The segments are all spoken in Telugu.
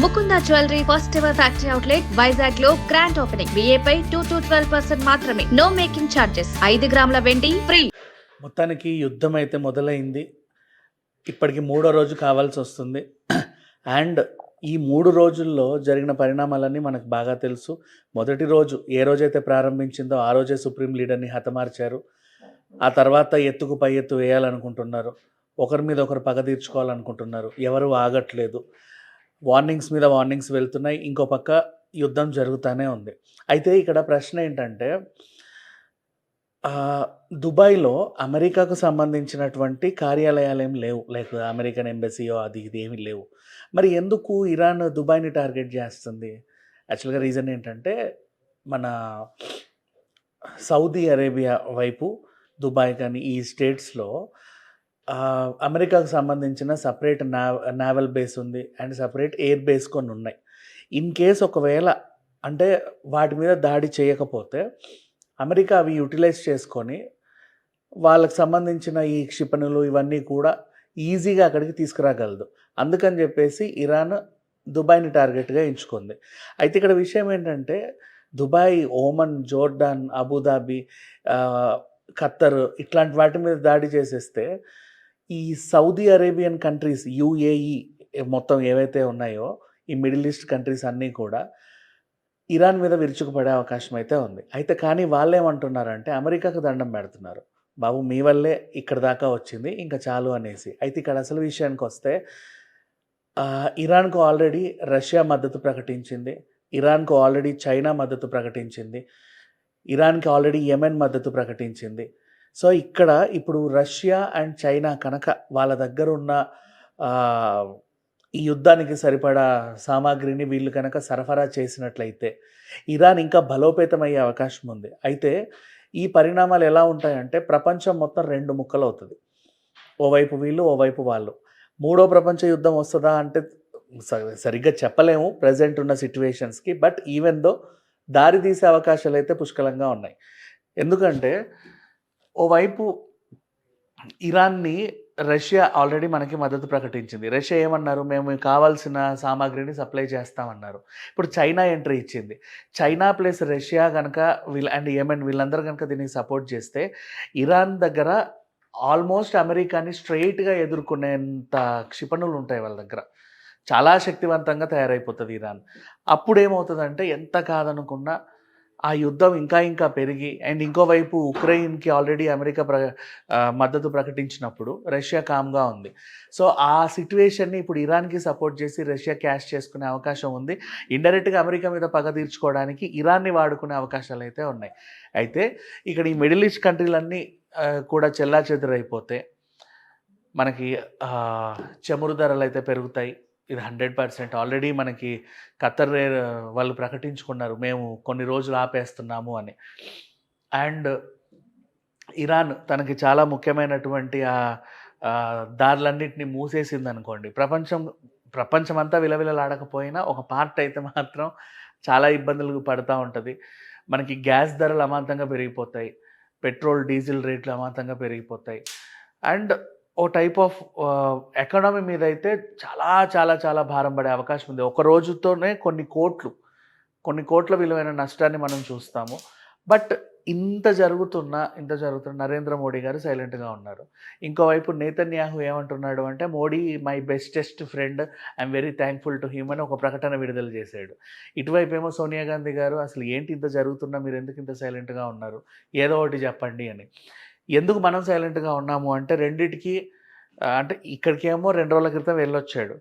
Mukunda jewellery first ever factory outlet Vizag లో గ్రాండ్ ఓపెనింగ్. బిఏపై 2 to 12% మాత్రమే. No making charges. 5 గ్రాముల వెండి ఫ్రీ. మొత్తానికి యుద్ధం అయితే మొదలైంది. ఇప్పటికి 3వ రోజు కావాల్సి వస్తుంది. అండ్ ఈ 3 రోజుల్లో జరిగిన పరిణామాలన్నీ మనకు బాగా తెలుసు. మొదటి రోజు ఏ రోజైతే ప్రారంభించిందో ఆ రోజే సుప్రీం లీడర్ని హతమార్చారు. ఆ తర్వాత ఎత్తుకు పై ఎత్తు వేయాలనుకుంటున్నారు. ఒకరి మీద ఒకరు పగ తీర్చుకోవాలనుకుంటున్నారు. ఎవరు ఆగట్లేదు. వార్నింగ్స్ మీద వార్నింగ్స్ వెళ్తున్నాయి. ఇంకో పక్క యుద్ధం జరుగుతూనే ఉంది. అయితే ఇక్కడ ప్రశ్న ఏంటంటే దుబాయ్లో అమెరికాకు సంబంధించినటువంటి కార్యాలయాలు ఏమి లేవు. లైక్ అమెరికన్ ఎంబసీయో అది ఇది ఏమీ లేవు. మరి ఎందుకు ఇరాన్ దుబాయ్ని టార్గెట్ చేస్తుంది? యాక్చువల్గా రీజన్ ఏంటంటే మన సౌదీ అరేబియా వైపు దుబాయ్ కానీ ఈ స్టేట్స్లో అమెరికాకు సంబంధించిన సపరేట్ నావల్ బేస్ ఉంది అండ్ సపరేట్ ఎయిర్ బేస్ కొన్ని ఉన్నాయి. ఇన్ కేస్ ఒకవేళ అంటే వాటి మీద దాడి చేయకపోతే అమెరికా అవి యూటిలైజ్ చేసుకొని వాళ్ళకి సంబంధించిన ఈ క్షిపణులు ఇవన్నీ కూడా ఈజీగా అక్కడికి తీసుకురాగలదు. అందుకని చెప్పేసి ఇరాన్ దుబాయ్ని టార్గెట్గా ఎంచుకుంది. అయితే ఇక్కడ విషయం ఏంటంటే దుబాయ్, ఓమన్, జోర్డాన్, అబుదాబి, ఖత్తర్ ఇట్లాంటి వాటి మీద దాడి చేసేస్తే ఈ సౌదీ అరేబియన్ కంట్రీస్, యుఏఈ మొత్తం ఏవైతే ఉన్నాయో ఈ మిడిల్ ఈస్ట్ కంట్రీస్ అన్నీ కూడా ఇరాన్ మీద విరుచుకుపడే అవకాశం అయితే ఉంది. అయితే కానీ వాళ్ళు ఏమంటున్నారంటే అమెరికాకు దండం పెడుతున్నారు. బాబు మీ వల్లే ఇక్కడ దాకా వచ్చింది, ఇంకా చాలు అనేసి. అయితే ఇక్కడ అసలు విషయానికి వస్తే ఇరాన్కు ఆల్రెడీ రష్యా మద్దతు ప్రకటించింది. ఇరాన్కు ఆల్రెడీ చైనా మద్దతు ప్రకటించింది. ఇరాన్కి ఆల్రెడీ యెమెన్ మద్దతు ప్రకటించింది. సో ఇక్కడ ఇప్పుడు రష్యా అండ్ చైనా కనుక వాళ్ళ దగ్గర ఉన్న ఈ యుద్ధానికి సరిపడా సామాగ్రిని వీళ్ళు కనుక సరఫరా చేసినట్లయితే ఇరాన్ ఇంకా బలోపేతమయ్యే అవకాశం ఉంది. అయితే ఈ పరిణామాలు ఎలా ఉంటాయంటే ప్రపంచం మొత్తం 2 ముక్కలు అవుతుంది. ఓవైపు వీళ్ళు, ఓవైపు వాళ్ళు. 3వ ప్రపంచ యుద్ధం వస్తుందా అంటే సరిగ్గా చెప్పలేము ప్రజెంట్ ఉన్న సిచ్యువేషన్స్కి. బట్ ఈవెన్ దో దారి తీసే అవకాశాలు అయితే పుష్కలంగా ఉన్నాయి. ఎందుకంటే ఓవైపు ఇరాన్ని రష్యా ఆల్రెడీ మనకి మద్దతు ప్రకటించింది. రష్యా ఏమన్నారు, మేము కావాల్సిన సామాగ్రిని సప్లై చేస్తామన్నారు. ఇప్పుడు చైనా ఎంట్రీ ఇచ్చింది. చైనా ప్లస్ రష్యా కనుక అండ్ యెమెన్ వీళ్ళందరూ కనుక దీనికి సపోర్ట్ చేస్తే ఇరాన్ దగ్గర ఆల్మోస్ట్ అమెరికాని స్ట్రెయిట్గా ఎదుర్కొనేంత క్షిపణులు ఉంటాయి వాళ్ళ దగ్గర. చాలా శక్తివంతంగా తయారైపోతుంది ఇరాన్. అప్పుడు ఏమవుతుందంటే ఎంత కాదనుకున్నా ఆ యుద్ధం ఇంకా ఇంకా పెరిగి అండ్ ఇంకోవైపు ఉక్రెయిన్కి ఆల్రెడీ అమెరికా మద్దతు ప్రకటించినప్పుడు రష్యా కామ్గా ఉంది. సో ఆ సిట్యువేషన్ని ఇప్పుడు ఇరాన్కి సపోర్ట్ చేసి రష్యా క్యాష్ చేసుకునే అవకాశం ఉంది. ఇండైరెక్ట్గా అమెరికా మీద పగ తీర్చుకోవడానికి ఇరాన్ని వాడుకునే అవకాశాలు అయితే ఉన్నాయి. అయితే ఇక్కడ ఈ మిడిల్ ఈస్ట్ కంట్రీలన్నీ కూడా చెల్లాచెదురైపోతే మనకి చమురు ధరలు అయితే పెరుగుతాయి. ఇది 100%. ఆల్రెడీ మనకి ఖత్తర్ వాళ్ళు ప్రకటించుకున్నారు, మేము కొన్ని రోజులు ఆపేస్తున్నాము అని. అండ్ ఇరాన్ తనకి చాలా ముఖ్యమైనటువంటి దారులన్నింటినీ మూసేసింది అనుకోండి. ప్రపంచమంతా విలవిలలాడకపోయినా ఒక పార్ట్ అయితే మాత్రం చాలా ఇబ్బందులు పడుతూ ఉంటుంది. మనకి గ్యాస్ ధరలు అమాంతంగా పెరిగిపోతాయి. పెట్రోల్, డీజిల్ రేట్లు అమాంతంగా పెరిగిపోతాయి. అండ్ ఓ టైప్ ఆఫ్ ఎకానమీ మీద అయితే చాలా చాలా చాలా భారం పడే అవకాశం ఉంది. ఒక రోజుతోనే కొన్ని కోట్ల విలువైన నష్టాన్ని మనం చూస్తాము. బట్ ఇంత జరుగుతున్న నరేంద్ర మోడీ గారు సైలెంట్గా ఉన్నారు. ఇంకోవైపు నేతన్యాహు ఏమంటున్నాడు అంటే Modi my bestest friend, I'm very thankful to him అని ఒక ప్రకటన విడుదల చేశాడు. ఇటువైపు ఏమో సోనియా గాంధీ గారు అసలు ఏంటి ఇంత జరుగుతున్నా మీరు ఎందుకు ఇంత సైలెంట్గా ఉన్నారు, ఏదో ఒకటి చెప్పండి అని. ఎందుకు మనం సైలెంట్గా ఉన్నాము అంటే రెండిటికి అంటే ఇక్కడికేమో 2 రోజుల క్రితం వెళ్ళొచ్చాడు.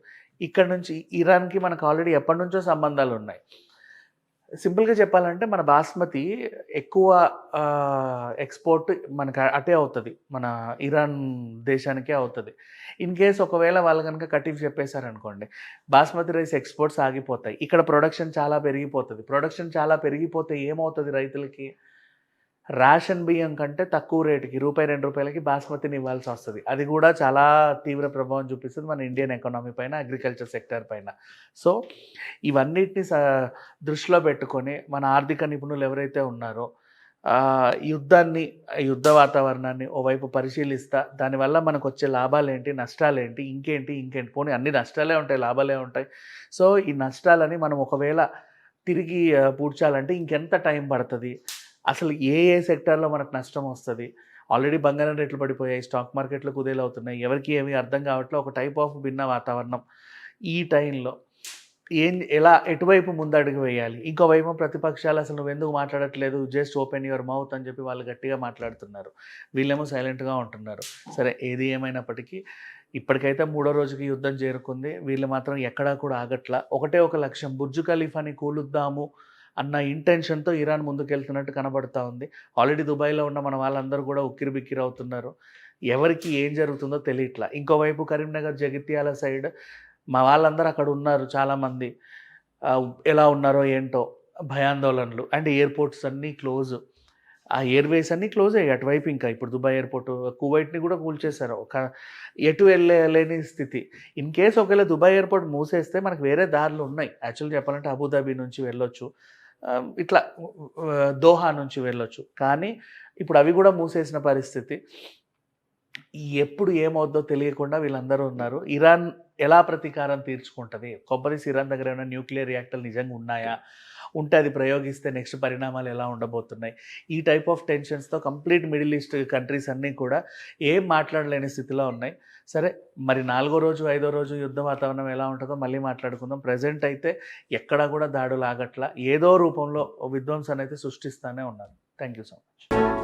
ఇక్కడ నుంచి ఇరాన్కి మనకు ఆల్రెడీ ఎప్పటి నుంచో సంబంధాలు ఉన్నాయి. సింపుల్గా చెప్పాలంటే మన బాస్మతి ఎక్కువ ఎక్స్పోర్ట్ మనకు అటే అవుతుంది, మన ఇరాన్ దేశానికే అవుతుంది. ఇన్ కేస్ ఒకవేళ వాళ్ళు కనుక కట్టిఫ్ చెప్పేశారనుకోండి, బాస్మతి రైస్ ఎక్స్పోర్ట్స్ ఆగిపోతాయి. ఇక్కడ ప్రొడక్షన్ చాలా పెరిగిపోతుంది. ప్రొడక్షన్ చాలా పెరిగిపోతే ఏమవుతుంది, రైతులకి రేషన్ బియ్యం కంటే తక్కువ రేటుకి ₹2 బాస్మతిని ఇవ్వాల్సి వస్తుంది. అది కూడా చాలా తీవ్ర ప్రభావం చూపిస్తుంది మన ఇండియన్ ఎకానమీ పైన, అగ్రికల్చర్ సెక్టర్ పైన. సో ఇవన్నిటిని దృష్టిలో పెట్టుకొని మన ఆర్థిక నిపుణులు ఎవరైతే ఉన్నారో యుద్ధాన్ని, యుద్ధ వాతావరణాన్ని ఓవైపు పరిశీలిస్తా దానివల్ల మనకొచ్చే లాభాలేంటి, నష్టాలేంటి, ఇంకేంటి పోనీ అన్ని నష్టాలే ఉంటాయి, లాభాలే ఉంటాయి. సో, ఈ నష్టాలని మనం ఒకవేళ తిరిగి పూడ్చాలంటే ఇంకెంత టైం పడతది? అసలు ఏ సెక్టార్‌లో మనకు నష్టం వస్తది? ఆల్రెడీ బంగారం రేట్లు పడిపోయాయి, స్టాక్ మార్కెట్‌లు కుదేలవుతున్నాయి. ఎవరికీ ఏమీ అర్థం కావట్లే. ఒక టైప్ ఆఫ్ భిన్న వాతావరణం. ఈ టైంలో ఎలా ఎటువైపు ముందడుగు వేయాలి? ఇంకోవైపు ప్రతిపక్షాలు అసలు నువ్వెందుకు మాట్లాడట్లేదు? జస్ట్ ఓపెన్ యువర్ మౌత్ అని చెప్పి వాళ్ళు గట్టిగా మాట్లాడుతున్నారు. వీళ్ళేమో సైలెంట్‌గా ఉంటున్నారు. సరే, ఏది ఏమైనప్పటికీ ఇప్పటికైతే మూడో రోజుకి యుద్ధం చేరుకుంది. వీళ్ళు మాత్రం ఎక్కడా కూడా ఆగట్లా. ఒకటే ఒక లక్ష్యం, బుర్జ్ ఖలీఫాని కూలుద్దాము అన్న ఇంటెన్షన్‌తో ఇరాన్ ముందుకెళ్తున్నట్టు కనబడతా ఉంది. ఆల్రెడీ దుబాయ్‌లో ఉన్న మన వాళ్ళందరూ కూడా ఉక్కిరిబిక్కిరవుతున్నారు. ఎవరికి ఏం జరుగుతుందో తెలియట్లా. ఇంకోవైపు కరీంనగర్, జగిత్యాల సైడ్ మా వాళ్ళందరూ అక్కడ ఉన్నారు చాలామంది. ఎలా ఉన్నారో ఏంటో భయాందోళనలు. అండ్ ఎయిర్‌పోర్ట్స్ అన్నీ క్లోజ్. ఆ ఎయిర్‌వేస్ అన్నీ క్లోజ్ అయ్యాయి అటువైపు. ఇంకా ఇప్పుడు దుబాయ్ ఎయిర్‌పోర్ట్, కువైట్‌ని కూడా కూల్చేశారు. ఎటు వెళ్ళలేని స్థితి. ఇన్ కేస్ ఒకవేళ దుబాయ్ ఎయిర్‌పోర్ట్ మూసేస్తే మనకు వేరే దారులు ఉన్నాయి. యాక్చువల్‌గా చెప్పాలంటే అబుదాబి నుంచి వెళ్ళొచ్చు. ఇట్లా దోహా నుంచి వెళ్ళొచ్చు. కానీ ఇప్పుడు అవి కూడా మూసేసిన పరిస్థితి. ఎప్పుడు ఏమవుద్దో తెలియకుండా వీళ్ళందరూ ఉన్నారు. ఇరాన్ ఎలా ప్రతీకారం తీర్చుకుంటది? కొంపదీసి ఇరాన్ దగ్గర ఏమైనా న్యూక్లియర్ రియాక్టర్లు నిజంగా ఉన్నాయా? ఉంటే అది ప్రయోగిస్తే నెక్స్ట్ పరిణామాలు ఎలా ఉండబోతున్నాయి? ఈ టైప్ ఆఫ్ టెన్షన్స్‌తో కంప్లీట్ మిడిల్ ఈస్ట్ కంట్రీస్ అన్నీ కూడా ఏం మాట్లాడలేని స్థితిలో ఉన్నాయి. సరే, మరి 4గో రోజు, 5దో రోజు యుద్ధ వాతావరణం ఎలా ఉంటుందో మళ్ళీ మాట్లాడుకుందాం. ప్రెజెంట్ అయితే ఎక్కడా కూడా దాడులు ఆగట్లా. ఏదో రూపంలో విధ్వంసాన్ని అయితే సృష్టిస్తానే ఉన్నారు. Thank you so much.